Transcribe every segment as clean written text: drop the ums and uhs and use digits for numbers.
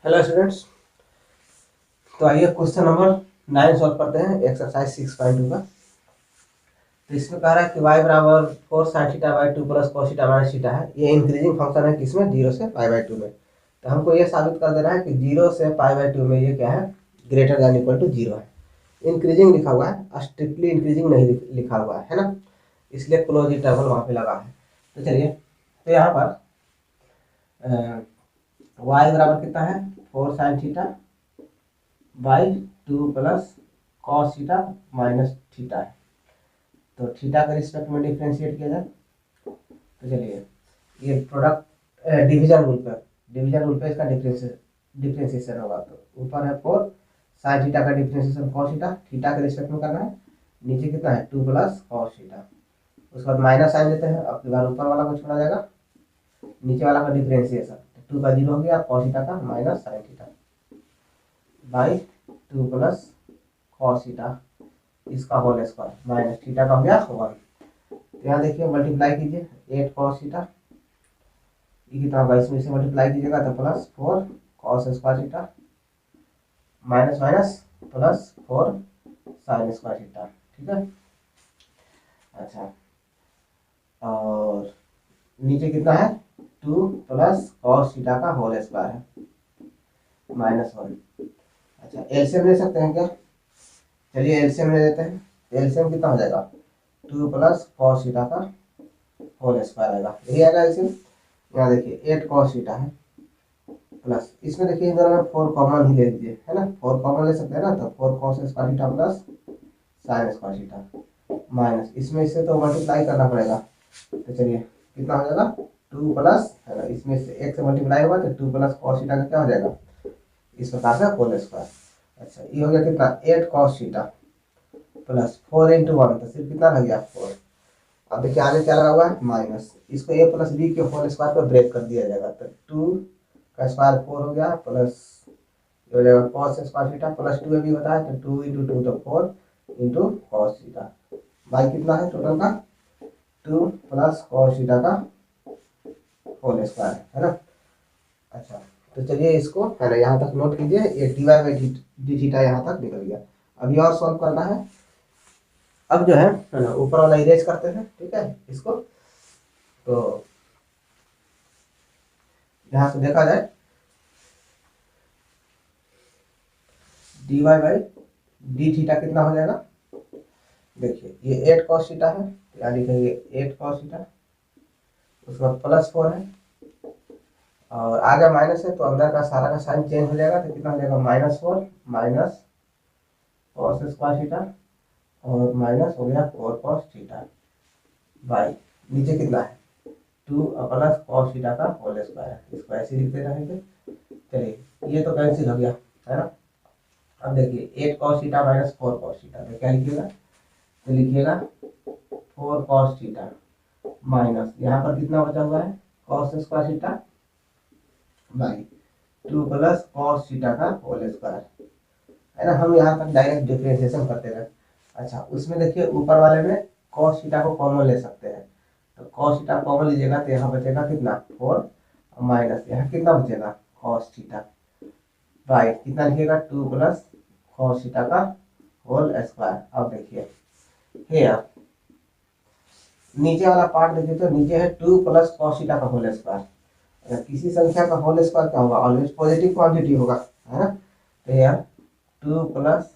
Hello students. तो आइए question number 9 solve करते हैं एक्सरसाइज 6.2 का। तो इसमें कह रहा है कि y बराबर 4 sin theta by 2 plus cos theta minus theta है। ये इंक्रीजिंग फंक्शन है किसमें, 0 से पाई बाई 2 में। तो हमको ये साबित कर देना है कि 0 से पाई बाई 2 में ये क्या है, ग्रेटर दैन इक्वल टू 0 है। इंक्रीजिंग लिखा हुआ है, स्ट्रिक्टली इंक्रीजिंग नहीं लिखा हुआ है ना, इसलिए क्लोज इंटरवल वहाँ पे लगा है। तो चलिए, तो यहाँ पर y बराबर कितना है, 4 sin theta by 2 plus cos theta minus theta है। तो थीटा के रिस्पेक्ट में डिफ्रेंशिएट किया जाए। तो चलिए, ये प्रोडक्ट डिवीजन रूल पे इसका डिफ्रेंशिएशन होगा। तो ऊपर है 4 साइन थीटा का डिफ्रेंशिएशन कॉस थीटा, थीटा के रिस्पेक्ट में करना है। नीचे कितना है, 2 प्लस कॉस थीटा। उसके बाद माइनस साइन देते हैं, अब की बार ऊपर वाला को छोड़ा जाएगा, नीचे वाला का डिफ्रेंशिएशन। 2 का 0 हो गया, कॉस थीटा का minus sine theta by 2 plus cos theta इसका होल स्क्वायर माइनस थीटा का हो गया 1। तो यहाँ देखिए मल्टीप्लाई कीजिए, 8 कॉस थीटा ये कितना होगा, इसमें से मल्टीप्लाई कीजिएगा तो plus 4 cos square theta minus minus plus 4 sine square theta. ठीक है, अच्छा, और नीचे कितना है, 2 प्लस कॉस थीटा का होल स्क्वायर है -1। अच्छा, एलसीएम ले सकते हैं क्या, चलिए एलसीएम ले लेते हैं। एलसीएम कितना हो जाएगा, 2 प्लस कॉस थीटा का होल स्क्वायर आएगा, यही आएगा एलसीएम। यहाँ देखिए 8 कॉस थीटा है प्लस, इसमें देखिए इधर में 4 कॉमन ही ले लीजिए, है ना, 4 कॉमन ले सकते हैं ना। तो 4 cos square theta plus sine square theta minus, इसमें इससे तो मल्टीप्लाई करना पड़ेगा। तो चलिए कितना हो जाएगा, 2 प्लस, है ना, इसमें से 1 से मल्टीप्लाई होगा तो 2 प्लस कॉस थीटा का क्या हो जाएगा, इस प्रकार से होल स्क्वायर। अच्छा, ये हो गया कितना, 8 कॉस थीटा प्लस 4 इंटू 1, तो सिर्फ कितना रह गया 4। अब देखिए आगे क्या लगा हुआ है, माइनस, इसको a प्लस बी के होल स्क्वायर पर ब्रेक कर दिया जाएगा। तो 2 का स्क्वायर 4 हो गया प्लस हो जाएगा कॉस स्क्वायर थीटा प्लस 2 भी होता है, तो 2 इंटू 2 तो 4 इंटू कॉस थीटा बाई कितना है टोटल का, 2 प्लस कॉस थीटा का होल स्क्वायर, है ना। अच्छा, तो चलिए इसको, है ना, यहाँ तक नोट कीजिए, ये d y by d theta यहाँ तक निकल गया। अभी और सॉल्व करना है। अब जो है ना, ऊपर वाला इरेज करते हैं, ठीक है इसको। तो यहाँ से देखा जाए, d y by d theta कितना हो जाएगा, देखिए ये 8 कॉस थीटा है, यहाँ लिखेंगे 8 कॉस थीटा, उसके बाद प्लस 4 है और आगे माइनस है, तो अंदर का सारा का साइन चेंज हो जाएगा। तो कितना हो जाएगा, -4 माइनस कॉस स्क्वायर थीटा और माइनस हो गया 4 कॉस थीटा बाई नीचे कितना है, 2 प्लस कॉस थीटा का होल स्क्वायर है, इसको ऐसे लिखते रहेंगे। चलिए, ये तो कैंसिल हो गया, है ना। अब देखिए 8 cos theta minus 4 cos theta, तो क्या लिखिएगा, तो लिखिएगा 4 कॉस थीटा माइनस, यहाँ पर कितना बचा हुआ है, cos square theta by 2 plus cos theta का होल स्क्वायर, है ना। हम यहाँ तक डायरेक्ट डिफरेंशिएशन करते रहे। अच्छा, उसमें देखिए ऊपर वाले में कॉस थीटा को कॉमन ले सकते हैं, तो कॉस थीटा कॉमन लीजिएगा तो यहाँ बचेगा कितना, 4 माइनस यहाँ कितना बचेगा, कॉस थीटा बाई कितना लिखिएगा, 2 प्लस कॉस थीटा का होल स्क्वायर। अब देखिए हेयर नीचे वाला पार्ट देखिए, तो नीचे है 2 प्लस कॉस थीटा का होल स्क्वायर। अगर किसी संख्या का होल स्क्वायर क्या होगा, ऑलवेज पॉजिटिव क्वांटिटी होगा, है ना। तो हेयर 2 प्लस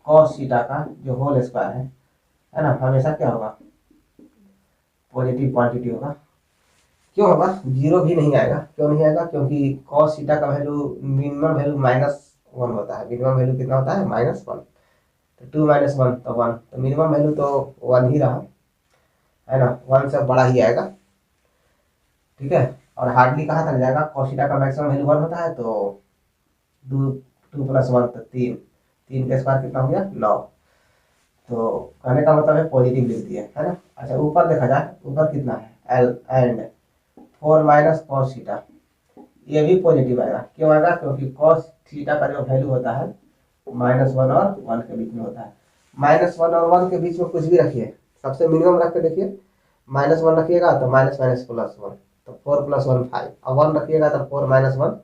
कॉस थीटा का जो होल स्क्वायर है ना, हमेशा क्या होगा, पॉजिटिव क्वांटिटी होगा। क्यों होगा, जीरो भी नहीं आएगा, क्यों नहीं आएगा, क्योंकि कॉस थीटा का वैल्यू मिनिमम वैल्यू -1 होता है। मिनिमम वैल्यू कितना होता है, -1। तो 2 माइनस 1 तो 1, तो मिनिमम वैल्यू तो 1 ही रहा, है ना, 1 से बड़ा ही आएगा। ठीक है, और हार्डली कहाँ तक जाएगा, कॉस थीटा का मैक्सिमम वैल्यू 1 होता है, तो 2 प्लस 1 तो 3, 3 का स्क्वायर कितना हो गया, 9। तो कहने का मतलब है पॉजिटिव लिख दिए, है ना। अच्छा, ऊपर देखा जाए, ऊपर कितना है, L and 4 minus cos theta, ये भी पॉजिटिव आएगा। क्यों आएगा, क्योंकि कॉस थीटा का जो वैल्यू होता है -1 और 1 के बीच में होता है। -1 और 1 के बीच में कुछ भी रखिए, सबसे मिनिमम रख के देखिए, -1 रखिएगा तो माइनस माइनस +1, तो 4 + 1 5, और 1 रखिएगा तो 4 - 1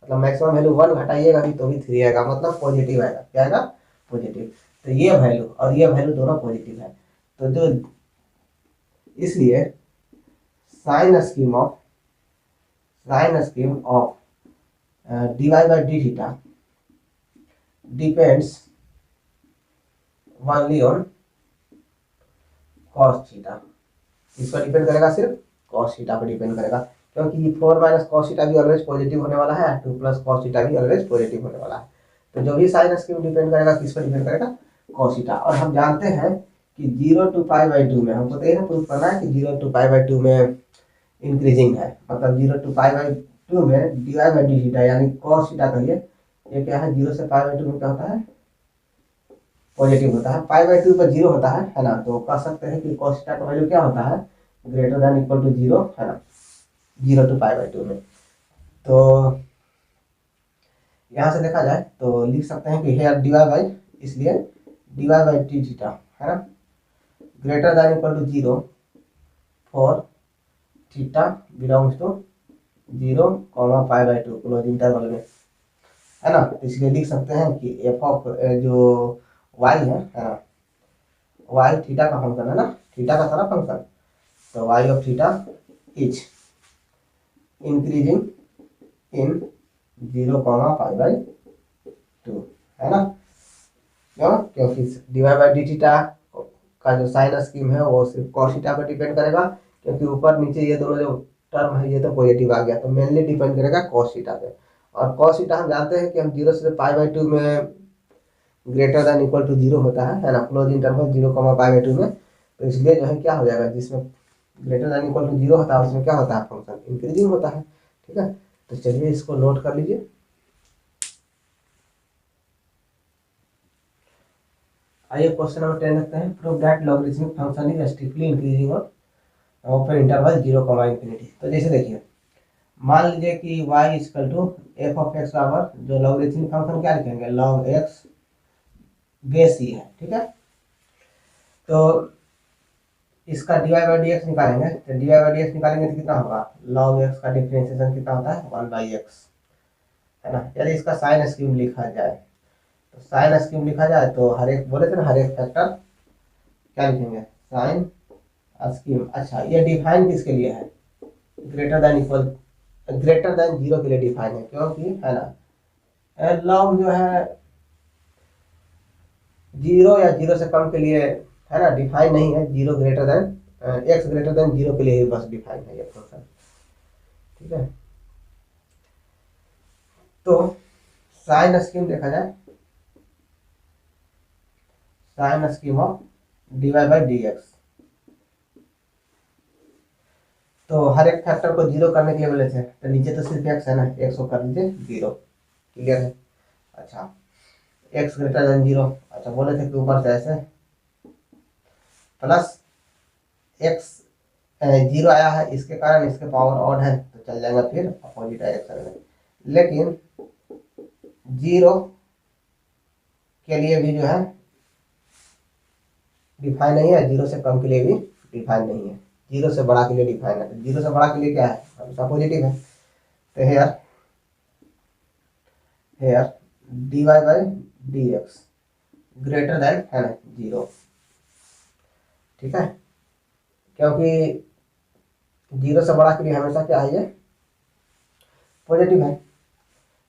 मतलब मैक्सिमम वैल्यू 1 घटाइएगा भी तो भी 3 आएगा, मतलब पॉजिटिव आएगा। क्या आएगा? पॉजिटिव। तो ये वैल्यू और ये वैल्यू दोनों पॉजिटिव है। तो जो इसलिए sign scheme of dy by d theta depends only on cos theta. इस पर डिपेंड करेगा, सिर्फ cos थीटा पर डिपेंड करेगा, क्योंकि 4 माइनस कॉस थीटा भी ऑलवेज पॉजिटिव होने वाला है, 2 प्लस कॉस थीटा भी ऑलवेज पॉजिटिव होने वाला है। तो जो भी साइन स्कीम डिपेंड करेगा किस पर डिपेंड करेगा? cos theta. और हम जानते हैं कि 0 to π/2 में हमको तो ये प्रूफ करना है कि 0 to π/2 में इंक्रीजिंग है, मतलब 0 to π/2 में dy by d थीटा यानी cos थीटा कहिए, ये क्या है? 0 से π/2 में क्या होता है? पॉजिटिव होता है। π/2 पर 0 होता है ना, तो कह सकते हैं कि cos थीटा का वैल्यू क्या होता है? ग्रेटर देन इक्वल टू 0 है ना, 0 to π/2 में। तो यहाँ से देखा जाए तो लिख सकते हैं कि हेयर dy बाई, इसलिए dy बाई डी थीटा है ना, greater than equal to 0 for theta belongs to 0, π/2 close interval में, है ना। तो इसलिए लिख सकते हैं कि एफ ऑफ जो y है ना, y थीटा का फंक्शन है ना, थीटा का सारा फंक्शन, तो y of theta is increasing in 0, π/2 है ना। क्यों? क्योंकि dy बाई डी थीटा का जो साइन स्कीम है वो सिर्फ cos थीटा पर डिपेंड करेगा, क्योंकि ऊपर नीचे ये दोनों जो टर्म है ये तो पॉजिटिव आ गया, तो मेनली डिपेंड करेगा cos थीटा पे। और cos थीटा हम जानते हैं कि हम 0 से π/2 में ग्रेटर देन इक्वल टू 0 होता है ना, क्लोज इंटरवल 0, π/2 में। तो इसलिए जो है क्या हो जाएगा, जिसमें ग्रेटर देन इक्वल टू 0 होता है उसमें क्या होता है? फंक्शन इंक्रीजिंग होता है। ठीक है, तो चलिए इसको नोट कर लीजिए। आइए क्वेश्चन नंबर 10 देखते हैं। Prove that logarithmic function is strictly increasing और फिर इंटरवल 0, ∞। तो जैसे देखिए, मान लीजिए कि y equal to f of x बराबर जो लॉगरिथमिक फंक्शन क्या लिखेंगे? log x बेस ही है। ठीक है, तो इसका dy बाई डी एक्स निकालेंगे, तो dy बाई डी एक्स निकालेंगे तो कितना होगा? log x का डिफरेंशिएशन कितना होता है? 1/x है ना। यदि इसका साइन स्कीम लिखा जाए, तो साइन स्कीम लिखा जाए तो हर एक बोले थे ना, हर एक फैक्टर क्या लिखेंगे? Sign scheme. अच्छा, ये डिफाइन किसके लिए है? ग्रेटर देन 0 के लिए डिफाइन है, क्योंकि है ना लॉग जो है 0 या 0 से कम के लिए है ना डिफाइन नहीं है, 0 greater than x greater than 0 के लिए ही बस डिफाइन है ये फंक्शन। ठीक है, तो साइन स्कीम देखा जाए, sign scheme of dy by d x, तो हर एक फैक्टर को 0 करने के लिए बोले थे, तो नीचे तो सिर्फ x है ना, x को कर दीजिए 0। क्लियर है? अच्छा, x ग्रेटर देन 0, अच्छा बोले थे कि ऊपर से ऐसे प्लस x 0 आया है, इसके कारण इसके पावर ऑड है तो चल जाएगा फिर अपोजिट डायरेक्शन में। लेकिन 0 के लिए भी जो है डिफाइन नहीं है, 0 से कम के लिए भी डिफाइन नहीं है, 0 से बड़ा के लिए डिफाइन है। तो 0 से बड़ा के लिए क्या है? हमेशा पॉजिटिव है। तो here dy by d x greater than है ना 0। ठीक है, क्योंकि 0 से बड़ा के लिए हमेशा क्या है? ये पॉजिटिव है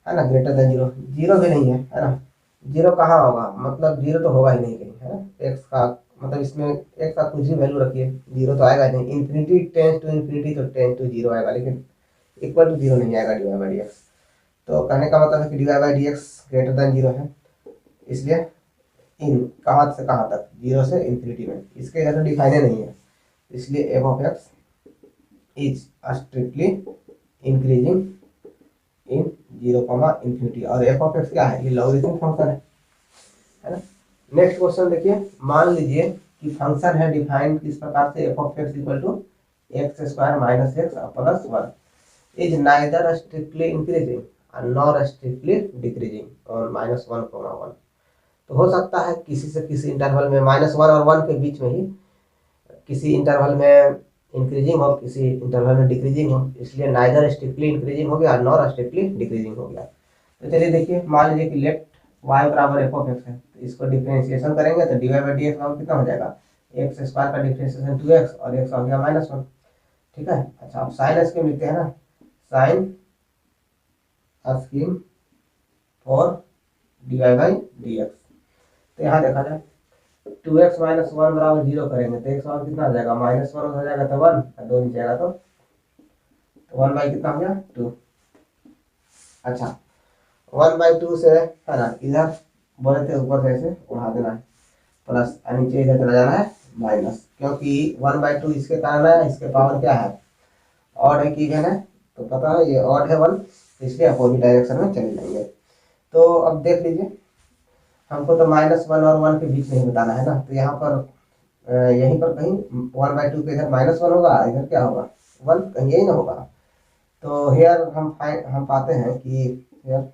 ना, ग्रेटर देन 0। 0 भी नहीं है ना, 0 कहाँ होगा? मतलब 0 तो होगा ही नहीं कहीं, है ना। x का मतलब इसमें x का कुछ भी वैल्यू रखिए 0 तो आएगा नहीं। इन्फिनिटी टेंस टू इन्फिनिटी तो टेंस टू 0 आएगा, लेकिन इक्वल टू 0 नहीं आएगा dy बाई डी एक्स। तो कहने का मतलब है कि dy by d x greater than 0 है, इसलिए इन कहाँ से कहाँ तक? 0 से इन्फिनिटी में, इसके इधर तो डिफाइन नहीं है, इसलिए F of x is strictly increasing in 0, ∞। और एफ ऑफ एक्स क्या है? ये लॉगरिथमिक फंक्शन है ना। नेक्स्ट क्वेश्चन देखिए, मान लीजिए कि फंक्शन है डिफाइन किस प्रकार से? F of x equal to x square minus x plus 1 is neither strictly increasing और नॉर स्ट्रिक्टली डिक्रीजिंग और -1, 1। तो हो सकता है किसी से किसी इंटरवल में -1 और 1 के बीच में ही किसी इंटरवल में इंक्रीजिंग हो, किसी इंटरवल में डिक्रीजिंग हो, इसलिए नाइदर स्ट्रिक्टली इंक्रीजिंग हो गया नॉर स्ट्रिक्टली डिक्रीजिंग हो गया। तो चलिए देखिए, मान लीजिए कि लेफ्ट y बराबर एफ ऑफ एक्स है, तो इसको डिफ्रेंशिएशन करेंगे तो d y by d x कितना हो जाएगा, एक्स स्क्वायर का डिफ्रेंशिएशन 2x और एक्स हो गया -1। ठीक है। अच्छा, अब साइन स्कीम लिखते हैं ना, sign scheme for d y by d x. तो यहाँ देखा जाए 2x - 1 बराबर 0 करेंगे तो x बराबर कितना आ जाएगा, -1 हो जाएगा तो 1 और 2 नीचे आएगा तो 1 बाई कितना हो गया 2। अच्छा, 1/2 से है ना, इधर बोले थे ऊपर से ऐसे उड़ा देना है, प्लस नीचे इधर चला जाना है माइनस, क्योंकि 1/2 इसके कारण है, इसके पावर क्या है, ऑड है कि इवन है, तो पता है ये ऑड है 1, इसलिए अपोजिट डायरेक्शन में चले जाएंगे। तो अब देख लीजिए, हमको तो -1 और 1 के बीच नहीं बताना है ना, तो यहाँ पर यहीं पर कहीं 1/2 के इधर -1 होगा, इधर क्या होगा 1, कहीं यही ना होगा। तो हेयर हम पाते हैं कि here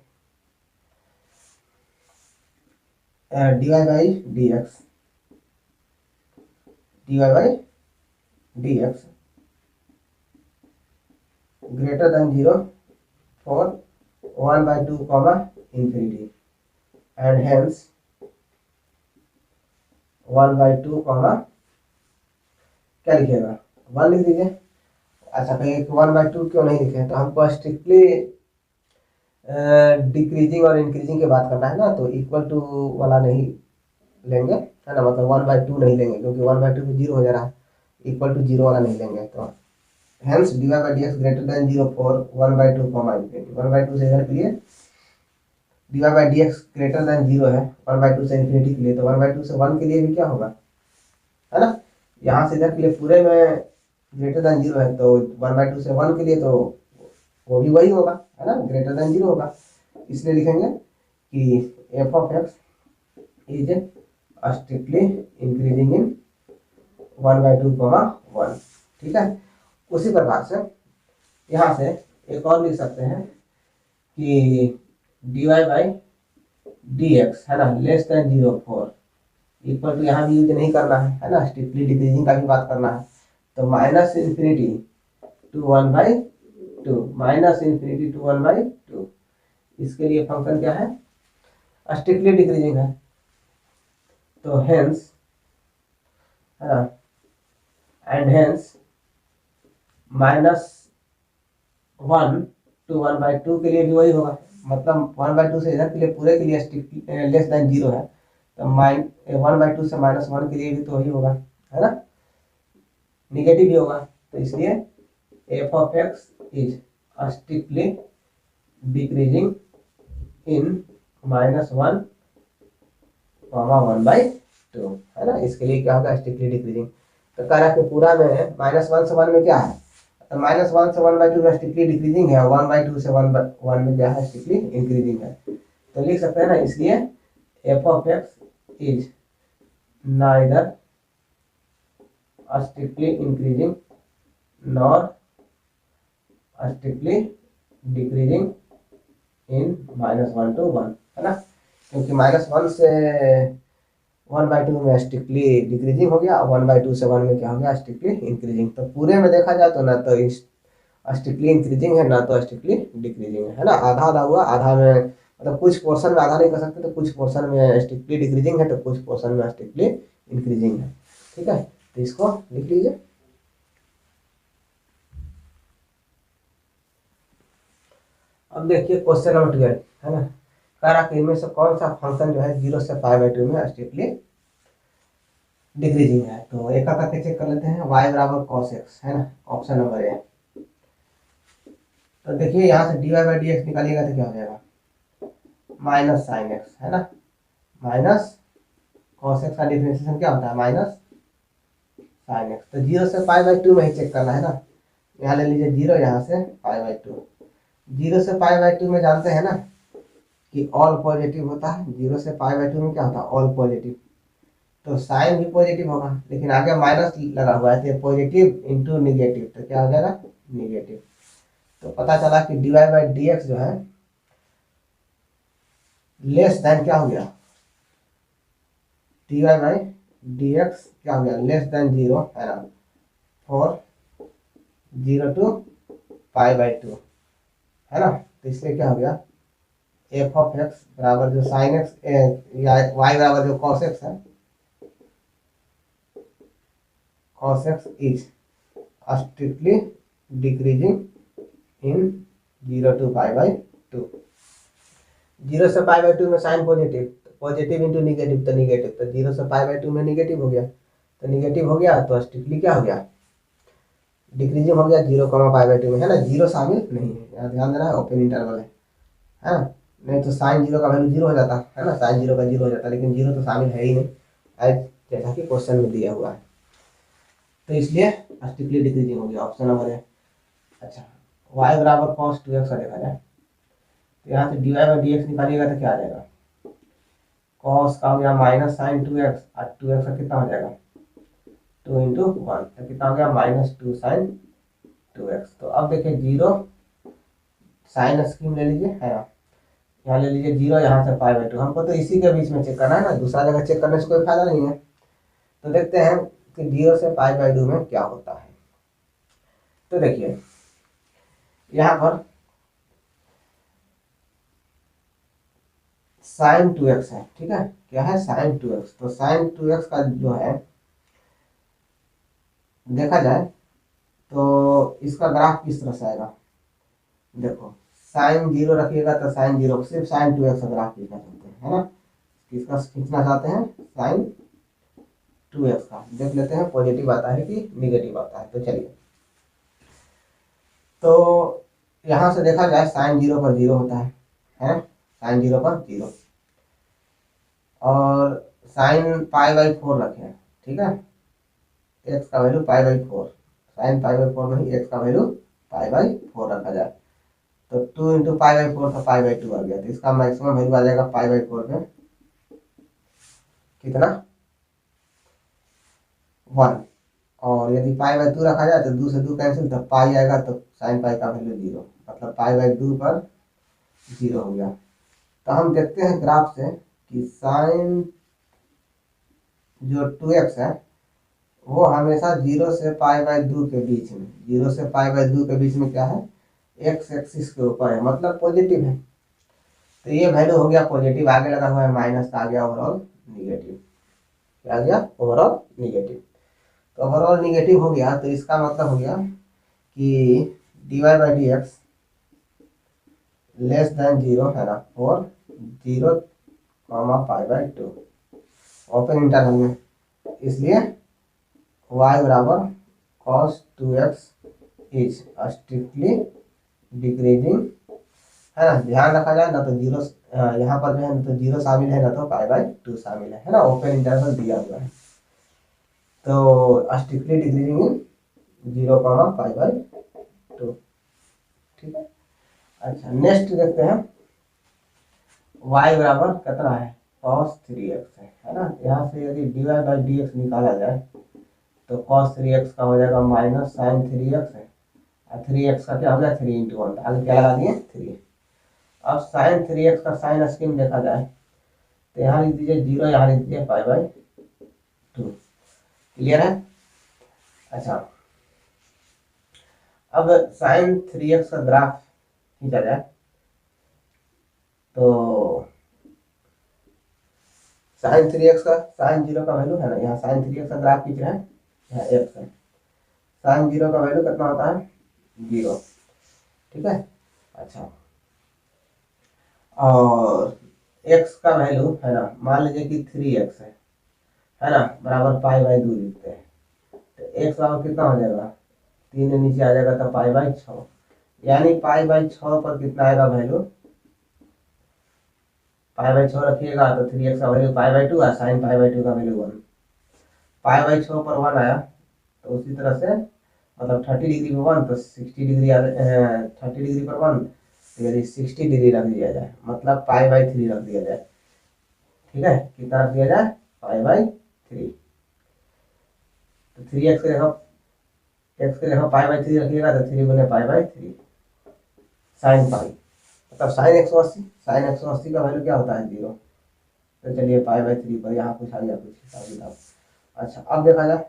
dy by dx greater than 0 for 1/2 comma infinity, and hence 1/2 comma क्या लिखेगा 1 लिख दीजिए। अच्छा, कहीं 1/2 क्यों नहीं लिखे, तो हमको स्ट्रिक्टली डिक्रीजिंग और इंक्रीजिंग की बात करना है ना, तो इक्वल टू वाला नहीं लेंगे, है ना, मतलब 1/2 नहीं लेंगे, क्योंकि 1/2 में 0 हो जा रहा है, इक्वल टू 0 वाला नहीं लेंगे। तो hence dy by d x greater than 0 for 1/2 comma infinity, 1/2 से इधर के लिए dy by d x greater than 0 है, 1/2 से इन्फिनिटी के लिए, तो 1/2 से 1 के लिए भी क्या होगा, है ना, यहाँ से इधर के लिए पूरे में ग्रेटर देन 0 है, तो 1/2 से 1 के लिए तो वो भी वही होगा, है ना, ग्रेटर देन 0 होगा। इसलिए लिखेंगे कि F of x is strictly increasing in 1/2 comma 1। ठीक है। उसी प्रकार से यहाँ से एक और लिख सकते हैं कि dy बाई डी एक्स, है ना, less than 0 for, equal to यहाँ भी यूज नहीं करना है ना, स्ट्रिक्टली डिक्रीजिंग का भी बात करना है, तो -∞ to 1/2, -∞ to 1/2, इसके लिए फंक्शन क्या है, स्ट्रिक्टली डिक्रीजिंग है, तो हेंस, है ना, एंड हेंस -1 to 1/2 के लिए भी वही होगा, मतलब 1/2 से इधर के लिए पूरे के लिए स्ट्रिक्टली लेस देन 0 है, तो 1/2 से -1 के लिए भी तो वही होगा, है ना, निगेटिव भी होगा, तो इसलिए F of x is strictly decreasing in -1 comma 1/2, है ना, इसके लिए क्या होगा स्ट्रिक्टली डिक्रीजिंग। तो कह रहा कि पूरा में -1 से 1 में क्या है, तो -1 से 1/2 में स्ट्रिक्टली डिक्रीजिंग है, 1/2 से 1 में क्या है स्ट्रिक्टली इंक्रीजिंग है, तो लिख सकते हैं ना, इसलिए F of x is neither strictly increasing nor strictly decreasing in -1 to 1, है ना, क्योंकि -1 से 1/2 में स्ट्रिक्टली डिक्रीजिंग हो गया, 1/2 से 1 में क्या हो गया स्ट्रिक्टली इंक्रीजिंग। तो पूरे में देखा जाए तो ना तो स्ट्रिक्टली इंक्रीजिंग है ना तो स्ट्रिक्टली डिक्रीजिंग है ना, आधा आधा हुआ, आधा में मतलब कुछ पोर्शन में आधा नहीं कर सकते, तो कुछ पोर्शन में स्ट्रिक्टली डिक्रीजिंग है तो कुछ पोर्शन में स्ट्रिक्टली इंक्रीजिंग है। ठीक है, तो इसको लिख लीजिए। अब देखिए क्वेश्चन नंबर 12, है ना, कह रहा कि इनमें से कौन सा फंक्शन जो है 0 से π/2 में स्ट्रिक्टली डिक्रीजिंग है, तो एक करके चेक कर लेते हैं, y बराबर cos x, है ना, ऑप्शन नंबर ए। तो देखिए यहाँ से dy बाई डी एक्स निकालिएगा तो क्या हो जाएगा -sin x, है ना, माइनस cos x का डिफरेंशिएशन क्या होता है -sin x, तो 0 से π/2 में ही चेक करना है ना, यहाँ ले लीजिए 0, यहाँ से π/2, 0 से π/2 में जानते हैं ना कि ऑल पॉजिटिव होता है, 0 से π/2 में क्या होता है ऑल पॉजिटिव, तो साइन भी पॉजिटिव होगा, लेकिन आगे माइनस लगा हुआ है, तो पॉजिटिव इंटू निगेटिव, तो क्या हो जाएगा निगेटिव। तो पता चला कि dy बाई डी एक्स जो है लेस देन क्या हो गया, dy बाई डी एक्स क्या हो गया लेस देन 0, है ना, फॉर 0 to π/2 है ना। तो इसलिए क्या हो गया, एफ ऑफ एक्स बराबर जो साइन एक्स या वाई बराबर जो कॉस एक्स है, cos x is strictly decreasing in 0 to π/2। 0 से π/2 में sine positive, positive into negative तो निगेटिव, तो 0 से π/2 में निगेटिव हो गया, तो निगेटिव हो गया तो स्ट्रिक्टली क्या हो गया, डिक्रीजिंग हो गया 0, π/2 में, है ना। 0 शामिल नहीं है, यहाँ ध्यान देना है, ओपन इंटरवल है ना। नहीं तो साइन 0 का वैल्यू 0 हो जाता है ना, साइन 0 का 0 हो जाता, लेकिन 0 तो शामिल है ही नहीं, एज जैसा कि क्वेश्चन में दिया हुआ है। तो इसलिए स्ट्रिक्टली डिक्रीजिंग हो गया, ऑप्शन नंबर है। अच्छा, y बराबर cos 2x का देखा जाए, तो यहाँ से dy/dx निकालिएगा तो क्या आ जाएगा, cos का हो गया माइनस साइन 2x, और 2x का कितना हो जाएगा 2 इंटू 1, तो कितना हो गया -2 साइन 2x। तो अब देखिए 0 साइन स्कीम ले लीजिए, है ना, यहाँ ले लीजिए 0, यहाँ से π/2, हमको तो इसी के बीच में चेक करना है ना, दूसरा जगह चेक करने से कोई फायदा नहीं है। तो देखते हैं कि 0 से π/2 में क्या होता है। तो देखिए यहाँ पर साइन 2x है, ठीक है, क्या है साइन 2x, तो साइन 2x का जो है देखा जाए तो इसका ग्राफ किस तरह से आएगा, देखो साइन 0 रखिएगा तो साइन 0, सिर्फ साइन 2x का ग्राफ खींचना चाहते हैं, है ना, किसका खींचना चाहते हैं, साइन 2x का। देख लेते हैं पॉजिटिव आता है कि निगेटिव आता है। तो चलिए, तो यहाँ से देखा जाए साइन 0 पर 0 होता है, साइन 0 पर 0, और साइन π/4 रखें, ठीक है, एक्स का वैल्यू π/4, साइन π/4 नहीं, एक्स का वैल्यू π/4 रखा जाए, तो 2 इंटू π/4 तो π/2 आ गया, तो इसका मैक्सिमम वैल्यू आ जाएगा π/4 में कितना 1, और यदि π/2 रखा जाए तो 2 से 2 कैंसिल, तो पाई आएगा, तो साइन पाई का वैल्यू 0, मतलब π/2 पर 0 हो गया। तो हम देखते हैं ग्राफ से कि साइन जो 2x है वो हमेशा 0 से π/2 के बीच में, 0 से π/2 के बीच में क्या है, एक्स एक्सिस के ऊपर है, मतलब पॉजिटिव है। तो ये वैल्यू हो गया पॉजिटिव, आगे लगा हुआ है माइनस, आ गया ओवरऑल निगेटिव, क्या आ गया ओवरऑल निगेटिव। तो ओवरऑल निगेटिव हो गया, तो इसका मतलब हो गया कि dy/dx लेस देन 0, है ना, और 0, π/2 ओपन इंटरवल में, इसलिए y बराबर cos 2x is strictly decreasing, है ना। ध्यान रखा जाए ना तो 0 यहाँ पर जो है ना तो 0 शामिल है, ना तो π/2 शामिल है ना, ओपन इंटरवल दिया हुआ है, तो स्ट्रिक्टली डिक्रीजिंग इन 0, π/2, ठीक है। अच्छा, नेक्स्ट देखते हैं, y बराबर कितना है cos 3x है ना, यहाँ से यदि dy/dx निकाला जाए तो cos 3x का हो जाएगा माइनस साइन 3x है, और 3x का क्या हो गया 3 इंटू 1, आगे क्या लगा दिए 3। अब साइन 3x का साइन स्कीम देखा जाए तो यहाँ लिख दीजिए 0, यहाँ लिख दीजिए π/2, क्लियर है। अच्छा, अब साइन 3x का ग्राफ खींचा जाए तो साइन 3x का साइन 0 का वैल्यू है ना, यहाँ साइन 3x का ग्राफ खींच रहे हैं, यहाँ x है, साइन 0 का वैल्यू कितना होता है 0, ठीक है। अच्छा, और x का वैल्यू है ना, मान लीजिए कि 3x है ना, बराबर π/2 लिखते हैं, तो x बराबर कितना हो जाएगा 3 नीचे आ जाएगा, तो π/6, यानी π/6 पर कितना आएगा वैल्यू, π/6 रखिएगा तो 3x का वैल्यू π/2 है, साइन π/2 का वैल्यू 1, π/6 पर 1 आया, तो उसी तरह से मतलब 30 डिग्री पर 1 तो 60 डिग्री 30 डिग्री पर 1, तो यदि 60 डिग्री रख दिया जाए, मतलब π/3 रख दिया जाए, ठीक है, कितना रख दिया जाए π/3, तो 3x के जगह π/3 रखिएगा तो 3 गुने π/3 साइन पाई, मतलब साइन 180, साइन 180 का वैल्यू क्या होता है 0, तो चलिए π/3 पर यहाँ कुछ आ गया कुछ हिसाब किताब। अच्छा, अब देखा जाए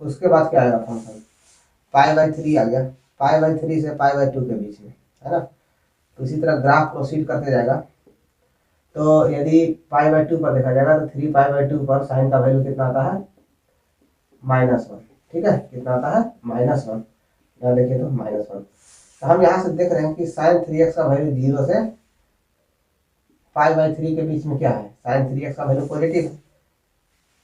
उसके बाद क्या आएगा फंक्शन, पाई बाई 3 आ गया, पाई बाई 3 से पाई बाई 2 के बीच में, है ना। तो इसी तरह ग्राफ प्रोसीड करते जाएगा। तो यदि पाई बाई 2 पर देखा जाएगा तो 3 पाई बाई 2 पर साइन का वैल्यू कितना आता है, -1। ठीक है, कितना आता है, -1। यहाँ देखिए तो -1। तो हम यहाँ से देख रहे हैं कि साइन 3x का वैल्यू 0 से पाई बाई 3 के बीच में क्या है, साइन 3x का वैल्यू पॉजिटिव है।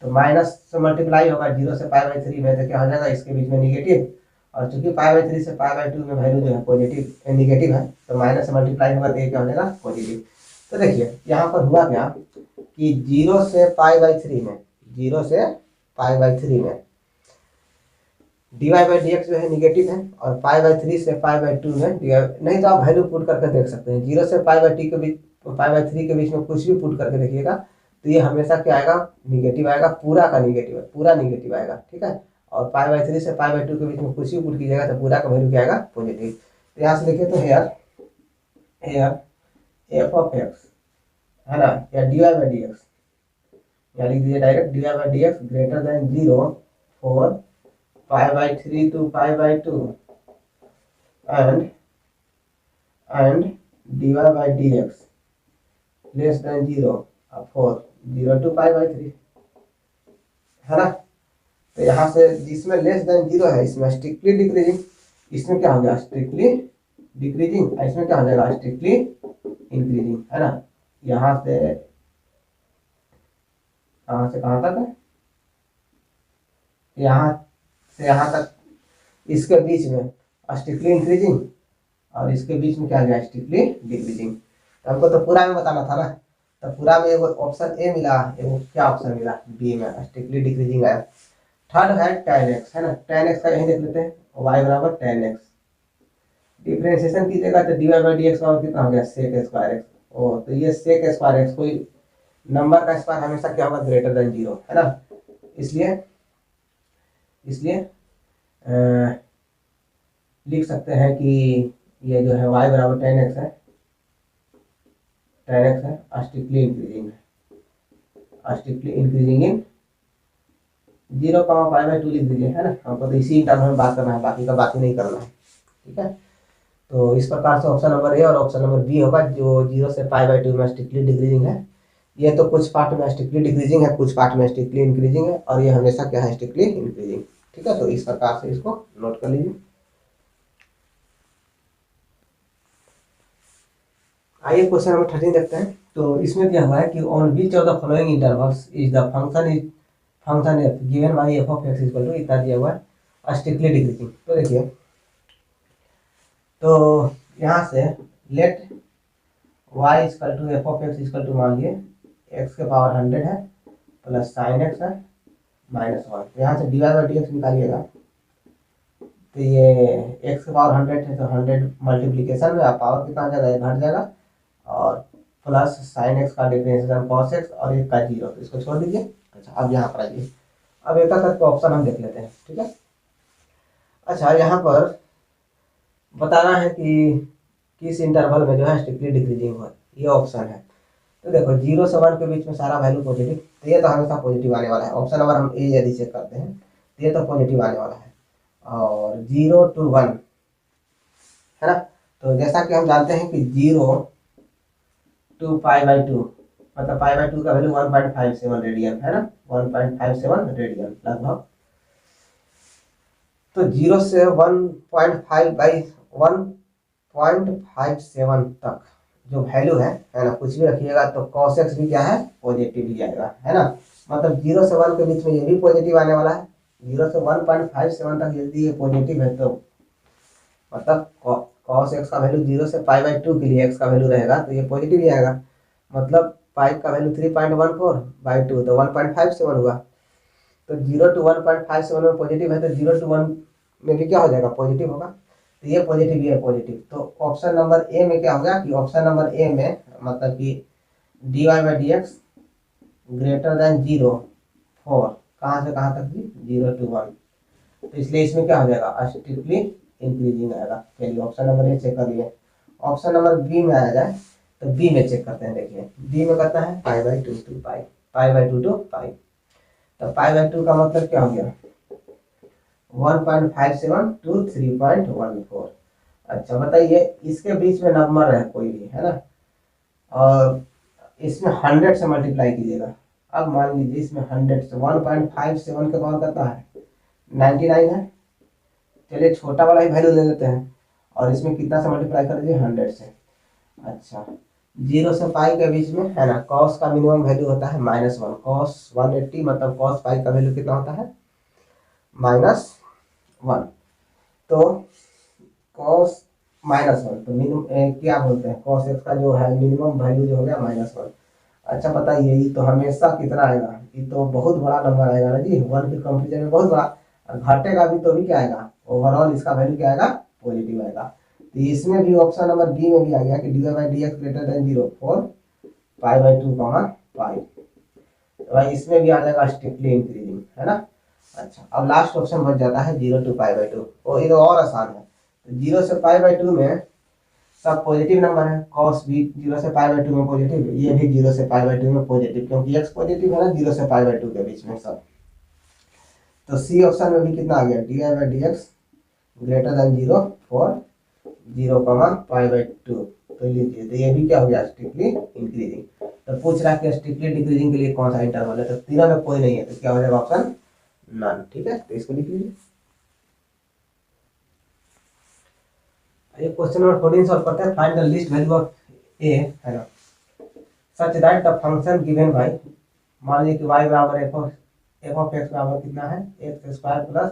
तो माइनस से मल्टीप्लाई होगा 0 से पाई बाई 3 में, तो क्या हो जाएगा, इसके बीच में निगेटिव। और चूंकि पाई बाई 3 से पाई बाई 2 में वैल्यू जो है पॉजिटिव निगेटिव है, तो माइनस से मल्टीप्लाई होगा तो ये क्या हो जाएगा, पॉजिटिव। तो देखिए यहाँ पर हुआ क्या कि 0 से पाई बाई 3 में, 0 से पाई बाई 3 में dy बाई डी एक्स जो है निगेटिव है, और पाई बाई 3 से पाई बाई 2 में नहीं तो आप वैल्यू पुट करके देख सकते हैं। 0 से पाई बाई टी के बीच, पाई बाई 3 के बीच में कुछ भी पुट करके देखिएगा तो ये हमेशा क्या आएगा, निगेटिव आएगा, पूरा का निगेटिव है, पूरा निगेटिव आएगा। ठीक है, और पाई बाई 3 से पाई बाई 2 के बीच में कुछ भी पुट कीजिएगा तो पूरा का वैल्यू क्या आएगा, पॉजिटिव। तो यहाँ से देखिए तो हेयर एफ ऑफ एक्स है ना, या d y by d x, या लिख दीजिए direct d y by d x greater than 0 for pi by 3 to pi by 2 and dy by dx less than 0 for 0 to pi by 3, है ना। तो यहाँ से जिसमें लेस देन 0 है इसमें स्ट्रिक्टली डिक्रीजिंग, इसमें क्या हो गया, स्ट्रिक्टली डिक्रीजिंग, इसमें क्या हो जाएगा, स्ट्रिक्टली इंक्रीजिंग, है ना। यहाँ से कहाँ से कहाँ तक है, यहाँ से यहाँ तक, इसके बीच में स्ट्रिक्टली इंक्रीजिंग और इसके बीच में क्या गया, स्ट्रिक्टली डिक्रीजिंग। तो हमको तो पूरा में बताना था ना, तो पूरा में एगो ऑप्शन ए मिला, एगो क्या ऑप्शन मिला, बी में स्ट्रिक्टली डिक्रीजिंग आया। थर्ड है tan x, है ना। tan x का यही देख लेते हैं, y बराबर tan x, डिफरेंशिएशन कीजिएगा तो dy बाई डी एक्स का कितना हो गया, sec स्क्वायर x। ओ तो ये sec स्क्वायर x, कोई नंबर का स्क्वायर हमेशा क्या होगा, ग्रेटर देन 0, है ना। इसलिए लिख सकते हैं कि ये जो है y बराबर tan x है, स्ट्रिक्टली इंक्रीजिंग है, strictly increasing in 0 pi by 2 लिख दीजिए, है ना। हमको तो इसी टर्म में बात करना है, बाकी का बात ही नहीं करना है। ठीक है, तो इस प्रकार से ऑप्शन नंबर ए और ऑप्शन नंबर बी होगा, जो 0 से पाई बाई 2 में स्ट्रिक्टली डिक्रीजिंग है। ये तो कुछ पार्ट में स्ट्रिक्टली डिक्रीजिंग है, कुछ पार्ट में स्ट्रिक्टली इंक्रीजिंग है, और ये हमेशा क्या है, स्ट्रिक्टली इंक्रीजिंग। ठीक है, तो इस प्रकार से इसको नोट कर लीजिए। आइए क्वेश्चन नंबर 13 देखते हैं। तो इसमें क्या हुआ है कि on which of the following intervals is the function f given by f of x equal to, इतना दिया हुआ है, स्ट्रिक्टली डिक्रीजिंग। तो देखिए, तो यहाँ से let y equal to f of x equal to, मान लिए x के पावर 100 है प्लस साइन एक्स है -1। यहाँ से d y by d x निकालिएगा, तो ये x के पावर 100 है तो 100 मल्टीप्लीकेशन में पावर कितना आ जाएगा, घट जाएगा, और प्लस साइन एक्स का डिफरेंशिएशन कॉस एक्स और एक का 0, तो इसको छोड़ दीजिए। अच्छा, अब यहाँ पर आइए, अब एक करके ऑप्शन हम देख लेते हैं। ठीक है, अच्छा यहाँ पर बताना है कि किस इंटरवल में जो है स्ट्रिक्टली डिक्रीजिंग हो, ये ऑप्शन है। तो देखो 0 से 1 के बीच में सारा वैल्यू पॉजिटिव, तो ये तो हमेशा पॉजिटिव आने वाला है। ऑप्शन नंबर हम ए यदि चेक करते हैं तो ये तो पॉजिटिव आने वाला है, और 0 to 1, है ना। तो जैसा कि हम जानते हैं कि 0 to पाई बाई 2, मतलब पाई बाई 2 का वैल्यू 1.57 रेडियन, है ना, 1.57 रेडियन लगभग। तो 0 से 1.57 तक जो वैल्यू है ना, कुछ भी रखिएगा तो cos x भी क्या है, पॉजिटिव ही आएगा, है ना। मतलब 0 से 1 के बीच में ये भी पॉजिटिव आने वाला है। 0 से 1.57 तक यदि ये पॉजिटिव है तो मतलब cos x का वैल्यू 0 से पाई बाई 2 के लिए x का वैल्यू रहेगा तो ये पॉजिटिव ही आएगा। मतलब पाई का वैल्यू 3.14 बाई 2 तो 1.57 हुआ। तो 0 to 1.57 में पॉजिटिव है, तो 0 to 1 में भी क्या हो जाएगा, पॉजिटिव होगा। तो ये पॉजिटिव, ये पॉजिटिव। तो ऑप्शन नंबर ए में क्या होगा कि ऑप्शन नंबर ए में मतलब कि d y by d x greater than 0 for कहाँ से कहाँ तक जी, 0 to 1। तो इसलिए इसमें क्या हो जाएगा, स्ट्रिक्टली इंक्रीजिंग आएगा। चलिए ऑप्शन नंबर ए चेक कर लिए। ऑप्शन नंबर बी में आ जाए तो बी में चेक करते हैं। देखिए बी में कहता है पाई by 2 to pi, pi by 2 to पाई। तो पाई बाई 2 का मतलब क्या हो गया, 1.57 to 3.14। अच्छा बताइए, इसके बीच में नंबर है कोई भी, है ना, और इसमें 100 से मल्टीप्लाई कीजिएगा। अब मान लीजिए इसमें 100 से 1.57 के पावर कितना है, 99 है। चलिए छोटा वाला ही वैल्यू ले लेते हैं, और इसमें कितना से मल्टीप्लाई कर दीजिए, 100 से। अच्छा, 0 से पाई के बीच में है ना, कॉस का मिनिमम वैल्यू होता है -1, कॉस 180, मतलब कॉस पाई का वैल्यू कितना होता है, -1। तो कॉस -1, तो मिनिमम क्या बोलते हैं, कॉस एक्स का जो है मिनिमम वैल्यू जो हो गया -1। अच्छा बताइए, ये तो हमेशा कितना आएगा, ये तो बहुत बड़ा नंबर आएगा ना जी, 1 के कंपेरिजन में बहुत बड़ा। और घटेगा भी तो भी क्या आएगा, ओवरऑल इसका वैल्यू क्या आएगा, पॉजिटिव आएगा। तो इसमें भी ऑप्शन नंबर बी में भी आ गया कि dy/dx ग्रेटर देन 0 फॉर π/2, पाई। तो भाई इसमें भी आ जाएगा स्ट्रिक्टली इंक्रीजिंग, है ना। अच्छा, अब लास्ट ऑप्शन बच जाता है 0 to π/2, और ये तो और आसान है। तो 0 से π/2 में सब पॉजिटिव नंबर है, cos भी 0 से π/2 में पॉजिटिव, ये भी 0 से π/2 में पॉजिटिव, क्योंकि x पॉजिटिव है ना 0 से π/2 के बीच में सब। तो सी ऑप्शन में भी कितना आ गया, dy/dx ग्रेटर देन 0 फॉर 0, π/2। तो लीजिए, तो ये भी क्या हो गया, स्ट्रिक्टली इंक्रीजिंग। तो पूछ रहा है कि स्ट्रिक्टली डिक्रीजिंग के लिए कौन सा इंटरवल है, तो तीनों में कोई नहीं है, तो क्या हो जाएगा ऑप्शन नन। ठीक है, तो इसको लिख लीजिए। क्वेश्चन नंबर 14 सॉल्व करते हैं। Find the list value of a, है ना, such that the function given by, मान लीजिए कि y बराबर f ऑफ x बराबर कितना है, x² प्लस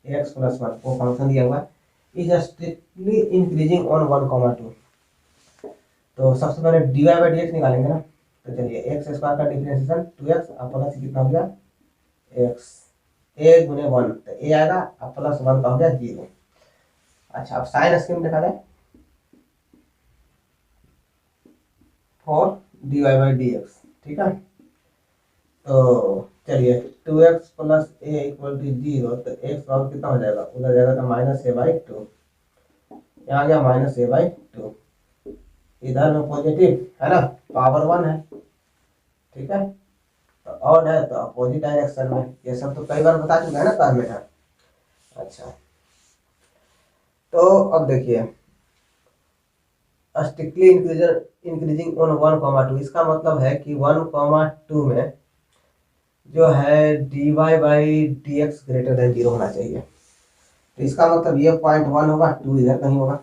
x प्लस 1, वो फंक्शन दिया हुआ है, इज स्ट्रिक्टली इंक्रीजिंग ऑन 1, 2। तो सबसे पहले dy/dx निकालेंगे ना, तो चलिए x² का डिफरेंशिएशन 2x अब प्लस कितना हो गया x, a गुने 1, तो a आएगा, अब प्लस 1 का हो गया 0। अच्छा, अब साइन स्कीम देखा जाए, फॉर dy/dx, ठीक है। तो चलिए 2x plus a equal to 0, तो x बराबर कितना हो जाएगा, उधर जाएगा तो -a/2, यहाँ गया -a/2, इधर में पॉजिटिव है ना, पावर 1 है, ठीक है, तो ऑड है तो अपोजिट डायरेक्शन में, ये सब तो कई बार बता चुका है ना कार में। अच्छा, तो अब देखिए, स्ट्रिक्टली इंक्रीजिंग ऑन 1, 2, इसका मतलब है कि 1, 2 में जो है dy/dx ग्रेटर देन 0 होना चाहिए। तो इसका मतलब ये 0.1 होगा, 2 इधर कहीं होगा,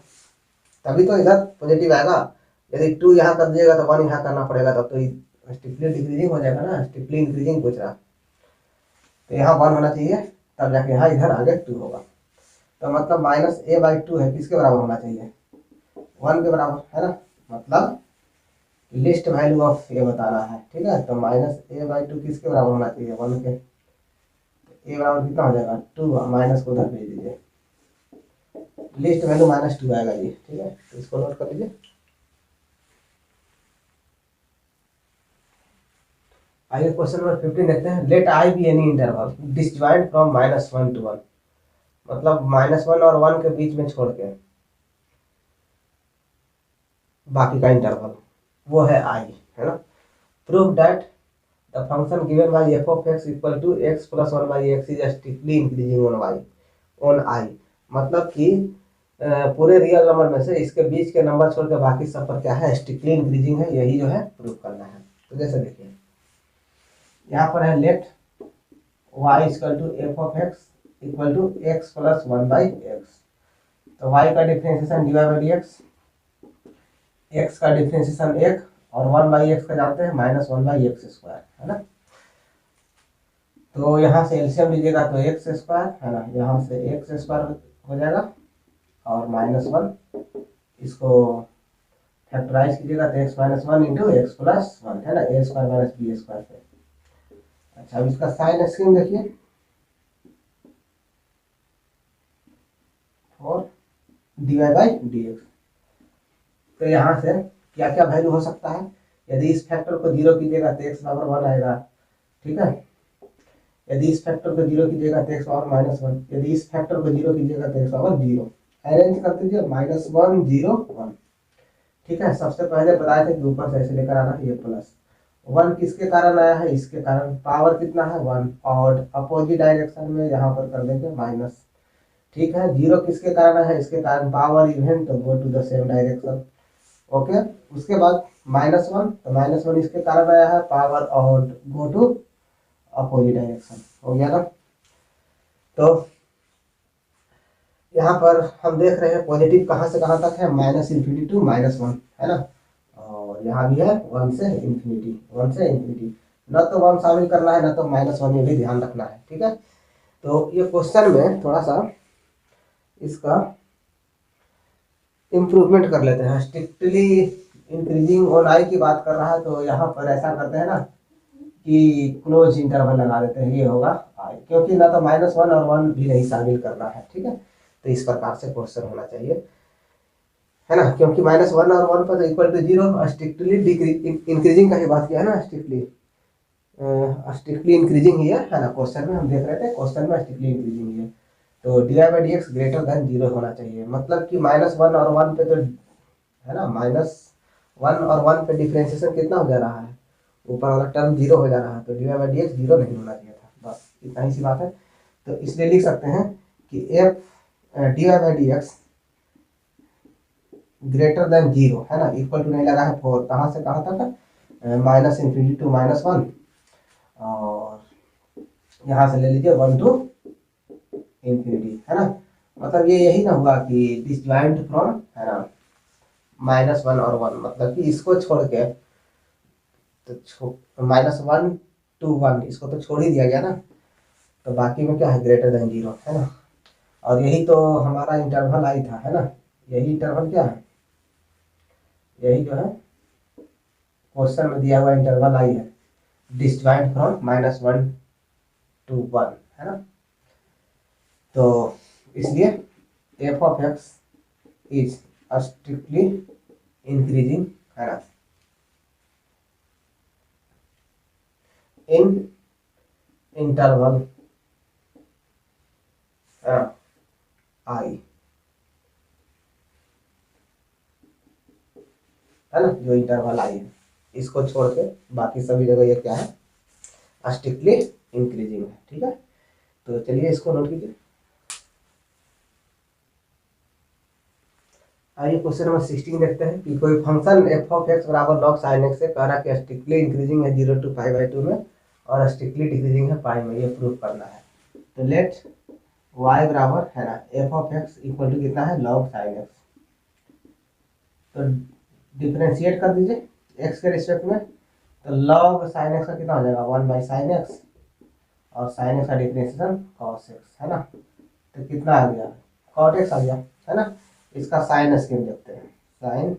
तभी तो इधर पॉजिटिव आएगा। यदि 2 यहाँ कर दिएगा तो 1 यहाँ करना पड़ेगा, तब तो स्ट्रिक्टली डिक्रीजिंग हो जाएगा ना, स्ट्रिक्टली इंक्रीजिंग पूछ रहा। तो यहाँ 1 होना चाहिए, तब जाके यहाँ इधर आगे 2 होगा। तो मतलब -a/2 है, किसके बराबर होना चाहिए, 1 के बराबर, है ना। मतलब लिस्ट वैल्यू ऑफ ए बताना है, ठीक है। तो -a/2 किसके बराबर होना चाहिए, 1 के। तो a बराबर कितना हो जाएगा, 2, माइनस को उधर भेज दीजिए, लिस्ट वैल्यू -2 आएगा जी, ठीक है। तो इसको नोट कर लीजिए। आइए क्वेश्चन नंबर 15 देखते हैं। Let I be any interval disjoint from -1 to 1, मतलब -1 और 1 के बीच में छोड़ के बाकी का इंटरवल वो है आई, है ना। Prove that the function given by f of x equal to x plus 1/x is strictly increasing on I, मतलब कि पूरे रियल नंबर में से इसके बीच के नंबर छोड़ के बाकी सब पर क्या है, स्ट्रिक्टली इंक्रीजिंग है, यही जो है प्रूव करना है। तो जैसे देखिए, यहाँ पर है let y equal to f of x equal to x plus 1/x, तो y का डिफरेंशिएशन dy/dx, x का डिफरेंशिएशन 1, और 1/x का जानते हैं -1/x², है ना। तो यहाँ से एलसीएम लीजिएगा तो x², है ना, यहाँ से x² हो जाएगा, और -1, इसको फैक्टराइज कीजिएगा तो x - 1 इंटू x प्लस 1, है ना, a² - b² पे। अच्छा, अब इसका साइन स्कीम देखिए, और dy/dx, तो यहाँ से क्या क्या वैल्यू हो सकता है, यदि इस फैक्टर को 0 कीजिएगा तो x बराबर 1 आएगा, ठीक है। यदि इस फैक्टर को 0 कीजिएगा तो x बराबर -1, यदि इस फैक्टर को 0 कीजिएगा तो x बराबर 0। अरेंज कर दीजिए, -1 0 1, ठीक है। सबसे पहले बताए थे कि ऊपर से ऐसे लेकर आना, ये प्लस, 1 किसके कारण आया है, इसके कारण। पावर कितना है 1, और अपोजिट डायरेक्शन में यहाँ पर कर देंगे माइनस। ठीक है, 0 किसके कारण है, इसके कारण पावर इवन, तो go to the same direction. Okay, उसके बाद -1, तो -1 इसके कारण आया है पावर और गो टू अपोजिट डायरेक्शन। हो गया ना। तो यहाँ पर हम देख रहे हैं पॉजिटिव कहाँ से कहाँ तक है, -∞ टू -1, है ना। और यहाँ भी है 1 से इन्फिनिटी, 1 से इन्फिनिटी। न तो 1 शामिल करना है, न तो -1, ये भी ध्यान रखना है। ठीक है, तो ये क्वेश्चन में थोड़ा सा इसका इम्प्रूवमेंट कर लेते हैं। स्ट्रिक्टली इंक्रीजिंग ऑन आई की बात कर रहा है, तो यहाँ पर ऐसा करते हैं ना कि क्लोज इंटरवल लगा देते हैं, ये होगा आई, क्योंकि ना तो -1 और 1 भी नहीं शामिल करना है। ठीक है, तो इस प्रकार से क्वेश्चन होना चाहिए, है ना, क्योंकि -1 और 1 पर तो इक्वल टू 0। स्ट्रिक्टली इंक्रीजिंग का ही बात किया है ना, स्ट्रिक्टली इंक्रीजिंग ही है ना। क्वेश्चन में हम देख रहे थे, क्वेश्चन में स्ट्रिक्टली इंक्रीजिंग ही है, तो dy/dx ग्रेटर देन 0 होना चाहिए। मतलब कि -1 और 1 पे तो, है ना, -1 और 1 पे डिफ्रेंशिएशन कितना हो जा रहा है, ऊपर वाला टर्म 0 हो जा रहा है, तो dy/dx 0 नहीं होना चाहिए था। बस इतना ही सी बात है। तो इसलिए लिख सकते हैं कि f dy/dx ग्रेटर देन 0, है ना, इक्वल टू नहीं लगा है 4, कहाँ से कहाँ तक है, -∞ टू -1, और यहाँ से ले लीजिए 1 टू इन्फिनिटी, है ना। मतलब ये यही ना हुआ कि डिसजॉइंट फ्रॉम, है ना, -1 और 1, मतलब कि इसको छोड़ के, तो -1 टू 1 इसको तो छोड़ ही दिया गया ना, तो बाकी में क्या है, ग्रेटर देन 0, है ना। और यही तो हमारा इंटरवल आई था, है ना, यही इंटरवल क्या है, यही जो है क्वेश्चन में दिया हुआ इंटरवल आई है, डिसजॉइंट फ्रॉम -1 टू 1, है ना। तो इसलिए f of x is strictly increasing, है ना, इन इंटरवल आई, है ना, जो इंटरवल आई है, इसको छोड़ के बाकी सभी जगह ये क्या है, स्ट्रिक्टली इंक्रीजिंग है। ठीक है, तो चलिए इसको नोट कीजिए। आइए क्वेश्चन नंबर 16 देखते हैं कि कोई फंक्शन f ऑफ x बराबर log sin x से कह रहा है कि स्ट्रिक्टली इंक्रीजिंग है 0 टू π/2 में, और स्ट्रिक्टली डिक्रीजिंग है पाई में, ये प्रूव करना है। तो लेट y बराबर, है ना, f of x equal to कितना है, log sin x। तो डिफ्रेंशिएट कर दीजिए x के रिस्पेक्ट में, तो log sin x का कितना हो जाएगा, 1/sin x, और sin x का डिफ्रेंशिएशन cos x, है ना। तो कितना आ गया, cot x आ गया, है ना। इसका साइन स्कीम देखते हैं, साइन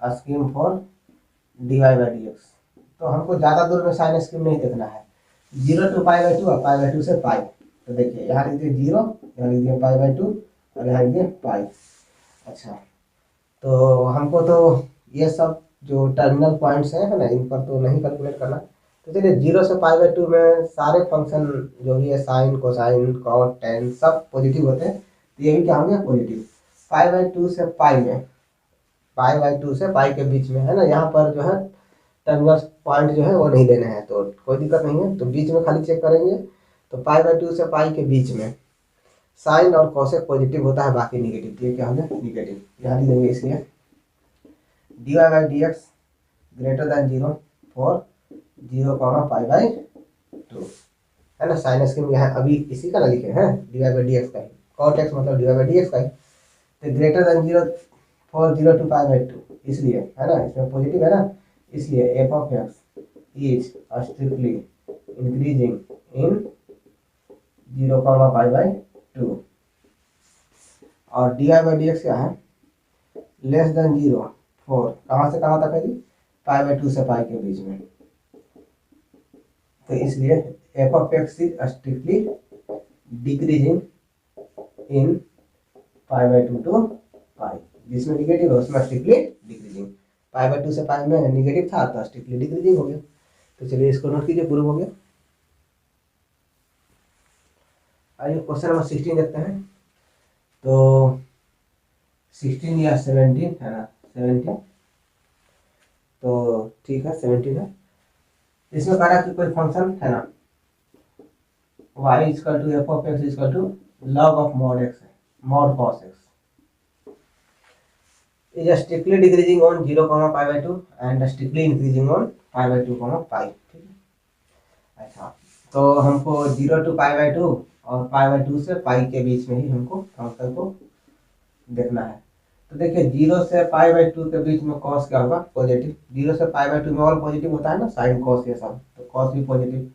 स्कीम फॉर dy/dx। तो हमको ज़्यादा दूर में साइन स्कीम नहीं देखना है, 0 टू π/2 और π/2 से पाई। तो देखिए यहाँ लिख दिए 0, यहाँ लिख दिए π/2, और यहाँ लिख दिए पाई। अच्छा, तो हमको तो ये सब जो टर्मिनल पॉइंट्स हैं, है ना, इन पर तो नहीं कैलकुलेट करना। तो चलिए 0 से π/2 में सारे फंक्शन जो भी है, साइन, कोसाइन, कॉट, टेन, सब पॉजिटिव होते हैं, तो ये भी क्या हो गया, पॉजिटिव। π/2 से पाई में, π/2 से पाई के बीच में, है ना, यहाँ पर जो है टर्मिनल पॉइंट जो है वो नहीं देने हैं, तो कोई दिक्कत नहीं है, तो बीच में खाली चेक करेंगे। तो π/2 से पाई के बीच में साइन और कोसेक पॉजिटिव होता है, बाकी निगेटिव। ये क्या हो गया, निगेटिव, यहाँ लिख देंगे। इसलिए dy/dx ग्रेटर देन 0 फॉर 0, π/2, है ना। साइन स्कीम यहाँ अभी इसी का ना लिखे हैं, dy/dx का ही, cot x मतलब dy/dx का ही। तो ग्रेटर देन 0 फॉर 0 टू π/2, इसलिए, है ना, इसमें पॉजिटिव है ना, इसलिए f of x is strictly increasing in 0, π/2, और dy/dx क्या है, लेस देन 0 फॉर, कहाँ से कहाँ तक है जी, π/2 से पाई के बीच में। तो इसलिए f of x is strictly decreasing in π/2 to pi, जिसमें निगेटिव है उसमें स्ट्रिक्टली डिक्रीजिंग। π/2 से पाई में निगेटिव था, तो स्ट्रिक्टली डिक्रीजिंग हो गया। तो चलिए इसको नोट कीजिए, प्रूव हो गया। आइए क्वेश्चन नंबर 16 देखते हैं। तो 16 या 17, है ना, 17, तो ठीक है 17 है। इसमें कह रहा है कि कोई फंक्शन है ना y equal to f of x equal to log of mod x है, mod cos x is strictly decreasing on 0 comma pi by 2 and strictly increasing on pi by 2 comma pi। ठीक है। अच्छा, तो हमको 0 to pi by 2 और पाई by 2 से पाई के बीच में ही हमको फंक्शन को देखना है। तो देखिए 0 से पाई बाई 2 के बीच में कॉस क्या होगा, पॉजिटिव। 0 से पाई बाई 2 में ऑल पॉजिटिव होता है ना, साइन कॉस ये सब, तो कॉस भी पॉजिटिव।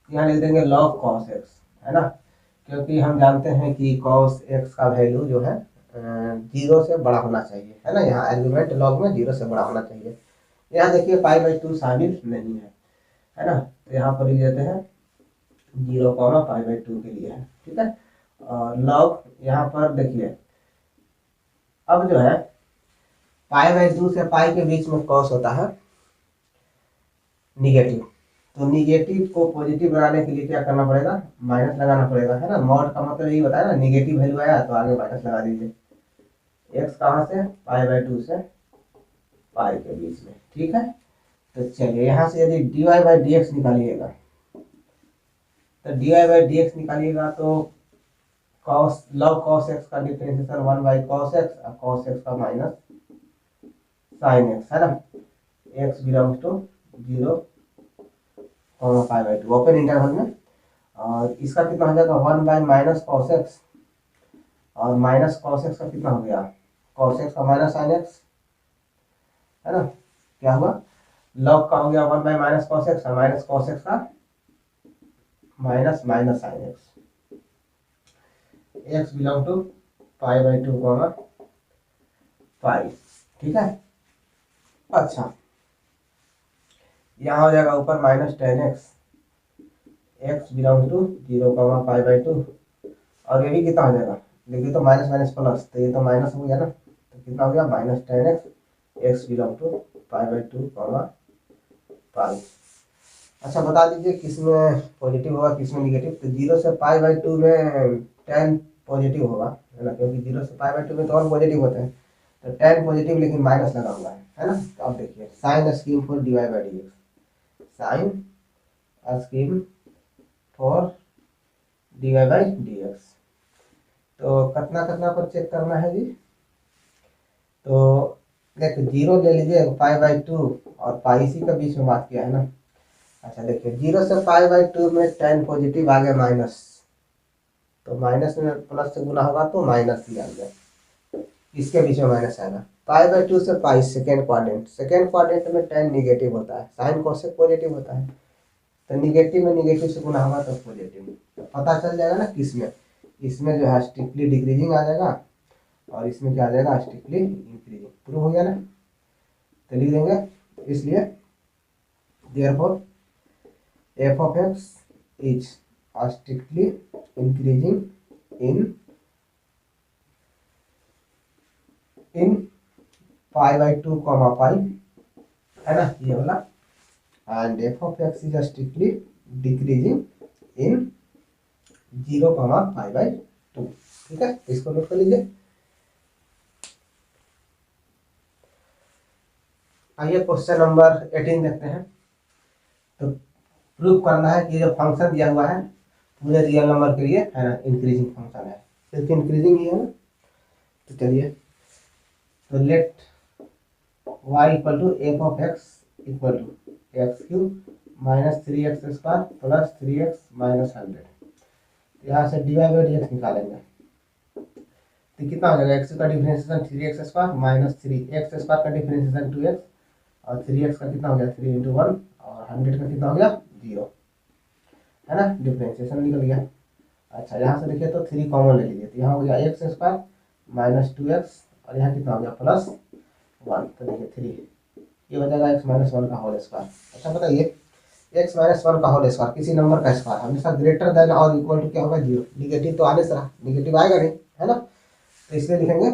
यहाँ लिख देंगे लॉग कॉस एक्स, है ना, क्योंकि हम जानते हैं कि कॉस एक्स का वैल्यू जो है 0 से बड़ा होना चाहिए, है ना। यहाँ आर्गुमेंट लॉग में 0 से बड़ा होना चाहिए। यहाँ देखिए पाई बाई 2 शामिल नहीं है ना, तो यहाँ पर लिख देते हैं 0 कॉमा पाई बाई 2 के लिए है। ठीक है, और लॉग यहाँ पर देखिए अब जो है पाई बाई 2 से पाई के बीच में कॉस होता है निगेटिव, तो निगेटिव को पॉजिटिव बनाने के लिए क्या करना पड़ेगा, माइनस लगाना पड़ेगा, है ना। मॉड का मतलब यही बताया ना, निगेटिव वैल्यू आया तो आगे माइनस लगा दीजिए। एक्स कहाँ से, पाई बाई 2 से पाई के बीच में। ठीक है, तो चलिए यहाँ से यदि d y by d x निकालिएगा, तो d y by d x निकालिएगा तो कॉस लॉग कॉस एक्स का डिफरेंशिएशन 1 बाई कॉस एक्स और कॉस एक्स का माइनस साइन एक्स, है ना। X belongs to 0 comma pi by 2 open interval में, और इसका कितना हो जाएगा 1 बाई माइनस कॉस एक्स, और माइनस कॉस एक्स का कितना हो गया, कॉस एक्स का माइनस साइन एक्स, है ना। क्या हुआ, लॉग का हो गया 1 बाई माइनस कॉस एक्स और माइनस कॉस एक्स का minus minus sine x. X belong to pi by 2 comma pi. ठीक है, अच्छा यहाँ हो जाएगा ऊपर minus ten x, x belong to 0 comma pi by 2, और ये भी कितना हो जाएगा, देखिए तो माइनस माइनस प्लस, तो ये तो माइनस हो गया ना, तो कितना हो गया minus ten x, x belong to pi by 2 comma pi. अच्छा बता दीजिए किस में पॉजिटिव होगा किस में निगेटिव, तो 0 से पाई बाई 2 में टेन पॉजिटिव होगा, है ना, क्योंकि 0 से पाई बाई 2 में तो और पॉजिटिव होते हैं, तो टेन पॉजिटिव लेकिन माइनस लगा हुआ है ना। तो अब देखिए sign scheme for d y by d x, sign scheme for d y by d x, तो कितना कितना पर चेक करना है जी, तो देखो 0 ले लीजिए, पाई बाई 2 और पाई इसी के बीच में बात किया है ना। अच्छा देखिए 0 से पाई बाई 2 में टेन पॉजिटिव आ गया माइनस, तो माइनस में प्लस से गुना होगा तो माइनस ही आ गया, इसके बीच में माइनस आएगा। पाई बाई 2 से पाई सेकेंड क्वाड्रेंट में टेन निगेटिव होता है, साइन कोसेक पॉजिटिव होता है, तो निगेटिव में निगेटिव से गुना होगा तो पॉजिटिव, तो पता चल जाएगा ना किस में, इसमें जो है स्ट्रिक्टली डिक्रीजिंग आ जाएगा और इसमें क्या आ जाएगा स्ट्रिक्टली इंक्रीजिंग। प्रूव हो गया ना, तो लिख देंगे इसलिए therefore f of x is strictly increasing in pi by 2 comma pi, है ना ये वाला, and f of x is strictly decreasing in 0 comma pi by 2। ठीक है, इसको नोट कर लीजिए। आइए क्वेश्चन नंबर 18 देखते हैं। तो प्रूव करना है कि जो फंक्शन दिया हुआ है पूरे रियल नंबर के लिए, है ना, इंक्रीजिंग फंक्शन है, सिर्फ इंक्रीजिंग ही है ना। तो चलिए, तो let y equal to f of x equal to x cube minus 3x square plus 3x minus 100। यहाँ से d y by d x निकालेंगे, तो कितना हो जाएगा, एक्स का differentiation 3x square minus 3x square का डिफरेंशिएशन 2x, और 3x का कितना हो गया 3 इंटू 1, और 100 का कितना हो गया 0, है ना, डिफरेंशिएशन निकल गया। अच्छा यहाँ से देखिए तो 3 कॉमन ले लीजिए, तो यहाँ हो गया एक्स स्क्वायर माइनस 2x, और यहाँ कितना हो गया प्लस 1, तो देखिए 3 ये हो जाएगा x माइनस 1 का होल स्क्वायर। अच्छा बताइए x माइनस 1 का होल स्क्वायर, किसी नंबर का स्क्वायर हमेशा ग्रेटर देन और इक्वल टू क्या होगा 0, निगेटिव तो आने से रहा, निगेटिव आएगा नहीं, है ना। तो इसलिए लिखेंगे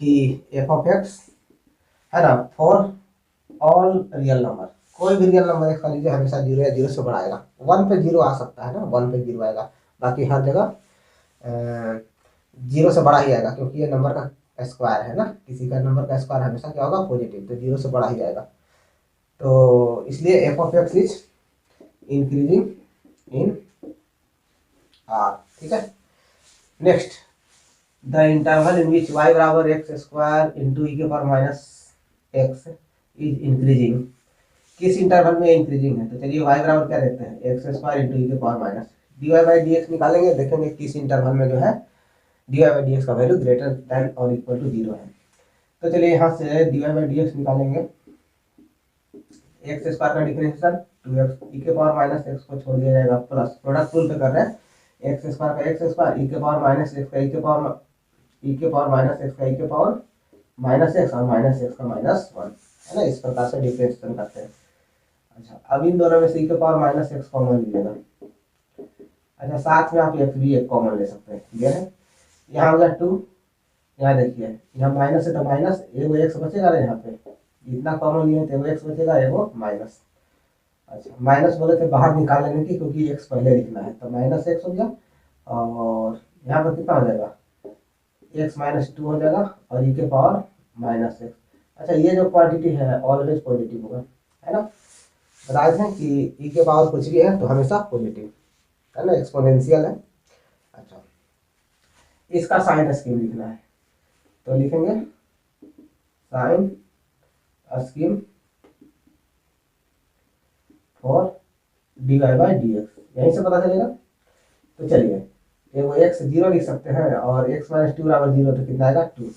कि एफ ऑफ एक्स, है ना, फॉर ऑल रियल नंबर, कोई भी रियल नंबर एक्स का लीजिए हमेशा 0 या 0 से बड़ा आएगा, 1 पे 0 आ सकता है ना, 1 पे 0 आएगा, बाकी हर जगह 0 से बड़ा ही आएगा, क्योंकि ये नंबर का स्क्वायर है ना, किसी का नंबर का स्क्वायर हमेशा क्या होगा, पॉजिटिव, तो 0 से बड़ा ही जाएगा। तो इसलिए F of x is increasing in are. ठीक है, next, the interval in which y बराबर एक्स स्क्वायर इंटू ई के power minus x is increasing. किस इंटरवल में इंक्रीजिंग है, तो चलिए y बराबर क्या देखते हैं, एक्स स्क्वायर इंटू ई के power minus d y by d x निकालेंगे, देखेंगे किस इंटरवल में जो है d y by d x का वैल्यू ग्रेटर देन और इक्वल टू 0 है। तो चलिए यहाँ से d y by d x निकालेंगे, एक्स स्क्वायर का डिफरेंशिएशन 2x ई के पावर माइनस एक्स को छोड़ दिया जाएगा, प्लस प्रोडक्ट रूल पे कर रहे हैं, एक्स स्क्वायर का एक्स स्क्वायर ई के पावर माइनस एक्स का ई के पावर माइनस एक्स का ई के पावर माइनस एक्स और माइनस एक्स का माइनस 1 है ना, इस प्रकार से डिफरेंशिएशन करते हैं। अच्छा, अब इन दोनों में से ई के पावर माइनस एक्स कॉमन लीजिएगा। अच्छा, साथ में आप एक्स भी एक कॉमन ले सकते हैं, क्लियर है। यहाँ हो गया 2, यहाँ देखिए यहाँ माइनस है तो माइनस, एगो एक्स बचेगा ना, यहाँ पे इतना कॉमन लिए तो एगो एक्स बचेगा, एगो माइनस। अच्छा, माइनस बोले थे बाहर निकाल लेने की, क्योंकि एक्स पहले लिखना है, तो माइनस एक्स हो गया, और यहाँ पर कितना हो जाएगा, एक्स माइनस 2 हो जाएगा, और ई के पावर माइनस एक्स। अच्छा, ये जो क्वांटिटी है ऑलवेज पॉजिटिव होगा, है ना, बताए थे कि ई के पावर कुछ भी है तो हमेशा पॉजिटिव है ना, एक्सपोनेंशियल है। अच्छा, इसका साइन स्कीम लिखना है, तो लिखेंगे sign scheme for d y by d x, यहीं से पता चलेगा। तो चलिए, वो एक्स 0 लिख सकते हैं, और एक्स माइनस 2 बराबर 0, तो कितना आएगा 2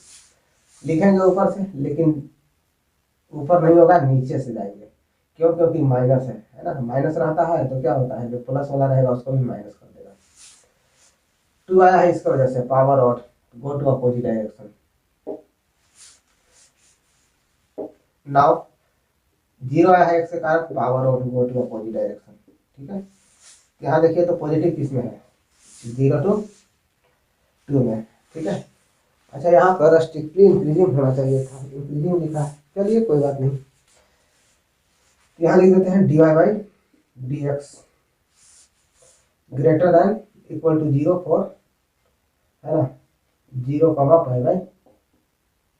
लिखेंगे ऊपर से, लेकिन ऊपर नहीं होगा, नीचे से जाएंगे, क्यों, क्योंकि माइनस है ना, माइनस रहता है तो क्या होता है, जो प्लस वाला रहेगा उसको भी माइनस कर देगा। 2 आया है इसकी वजह से, पावर और go to opposite direction. Now 0 आया है एक्स के कारण, पावर और गो टू अपोजिट डायरेक्शन। ठीक है, यहाँ देखिए तो पॉजिटिव किस में है, 0 to 2 में। ठीक है, अच्छा, यहाँ पर स्ट्रिक्टली इंक्रीजिंग होना चाहिए था, इंक्रीजिंग लिखा है, चलिए कोई बात नहीं, यहाँ लिख देते हैं d y by d x greater than equal to 0 for, है ना, 0 कमा पाई बाई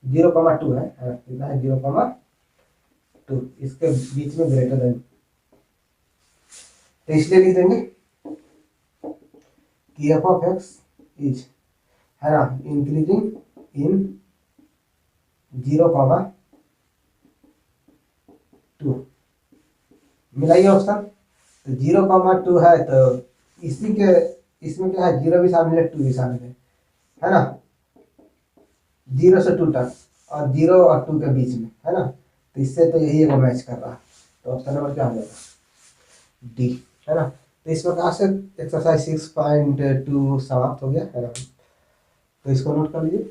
0,2 है ना, कितना है 0,2, इसके बीच में ग्रेटर देन, तो इसलिए लिख देंगे कि एफ ऑफ एक्स इज, है ना, इंक्रीजिंग इन 0,2। मिलाइए ऑप्शन, तो 0,2 है, तो इसी के इसमें क्या है, 0 भी शामिल है, 2 भी शामिल है ना, 0 से 2 तक, और 0 और 2 के बीच में, है ना, तो इससे तो यही एगो मैच कर रहा है, तो ऑप्शन नंबर क्या हो जाएगा, डी, है ना। तो इस प्रकार से एक्सरसाइज 6.2 समाप्त हो गया, है ना, तो इसको नोट कर लीजिए।